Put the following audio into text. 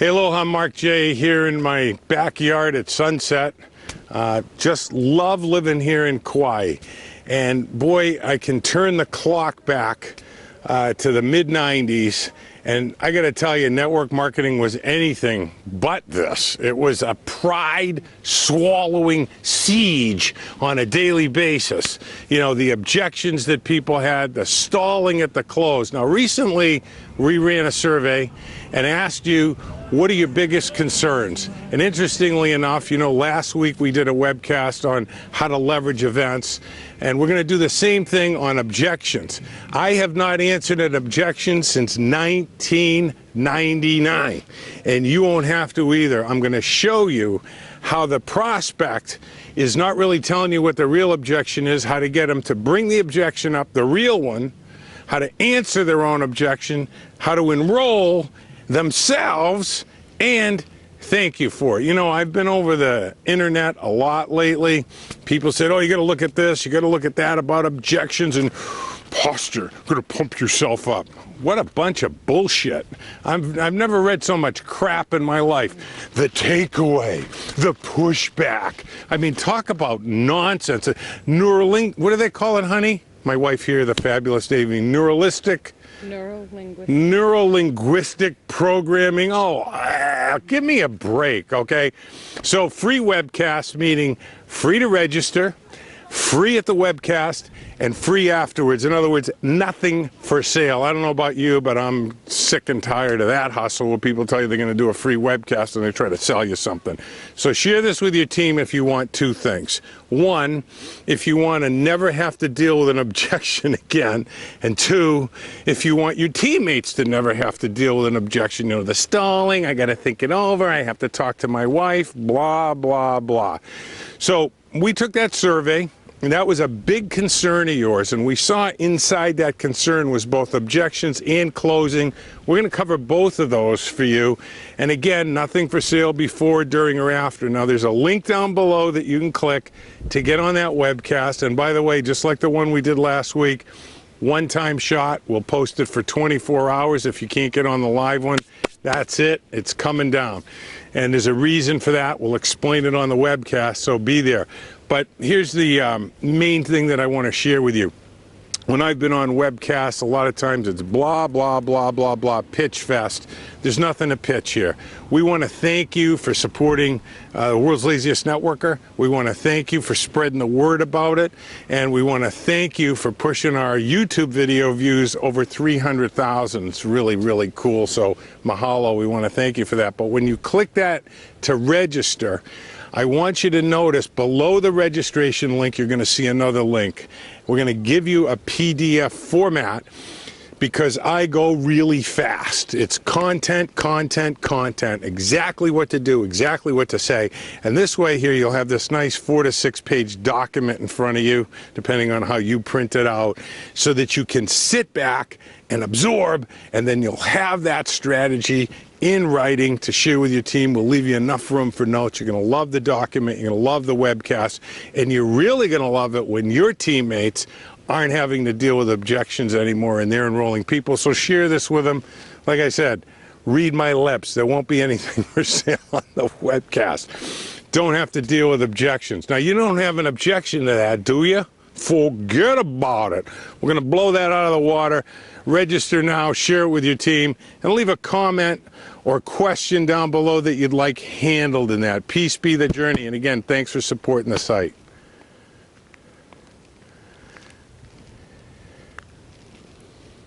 Hey, aloha, Mark J. here in my backyard at Sunset. Just love living here in Kauai. And boy, I can turn the clock back to the mid-90s. And I got to tell you, network marketing was anything but this. It was a pride-swallowing siege on a daily basis. You know, the objections that people had, the stalling at the close. Now, recently, we ran a survey and asked you, what are your biggest concerns? And interestingly enough, you know, last week we did a webcast on how to leverage events, and we're going to do the same thing on objections. I have not answered an objection since 1999, and you won't have to either. I'm going to show you how the prospect is not really telling you what the real objection is, how to get them to bring the objection up, the real one, how to answer their own objection, how to enroll themselves, and thank you for it. You know, I've been over the internet a lot lately. People said, oh, you got to look at this, you got to look at that about objections and posture. Got to pump yourself up. What a bunch of bullshit. I've never read so much crap in my life. The takeaway, the pushback. I mean, talk about nonsense. What do they call it, honey? My wife here, the fabulous Davey. Neurolinguistic programming. Oh, give me a break, okay? So free webcast, meaning free to register, free at the webcast, and free afterwards. In other words, nothing for sale. I don't know about you, but I'm sick and tired of that hustle where people tell you they're going to do a free webcast and they try to sell you something. So share this with your team if you want two things. One, if you want to never have to deal with an objection again. And two, if you want your teammates to never have to deal with an objection. You know, the stalling, I got to think it over, I have to talk to my wife, blah, blah, blah. So we took that survey. And that was a big concern of yours, and we saw inside that concern was both objections and closing. We're going to cover both of those for you. And again, nothing for sale before, during, or after. Now, there's a link down below that you can click to get on that webcast. And by the way, just like the one we did last week, one-time shot. We'll post it for 24 hours if you can't get on the live one. That's it. It's coming down. And there's a reason for that. We'll explain it on the webcast, so be there. But here's the main thing that I want to share with you. When I've been on webcasts, a lot of times it's blah, blah, blah, blah, blah, pitch fest. There's nothing to pitch here. We want to thank you for supporting the world's laziest networker. We want to thank you for spreading the word about it. And we want to thank you for pushing our YouTube video views over 300,000. It's really, really cool. So mahalo, we want to thank you for that. But when you click that to register, I want you to notice below the registration link, you're going to see another link. We're going to give you a PDF format because I go really fast. It's content, content, content, exactly what to do, exactly what to say. And this way here, you'll have this nice 4 to 6 page document in front of you, depending on how you print it out, so that you can sit back and absorb, and then you'll have that strategy in writing to share with your team. We'll leave you enough room for notes. You're going to love the document. You're going to love the webcast. And you're really going to love it when your teammates aren't having to deal with objections anymore and they're enrolling people. So share this with them. Like I said, read my lips. There won't be anything for sale on the webcast. Don't have to deal with objections. Now, you don't have an objection to that, do you? Forget about it. We're going to blow that out of the water. Register now, share it with your team, and leave a comment or question down below that you'd like handled in that. Peace be the journey. And again, thanks for supporting the site.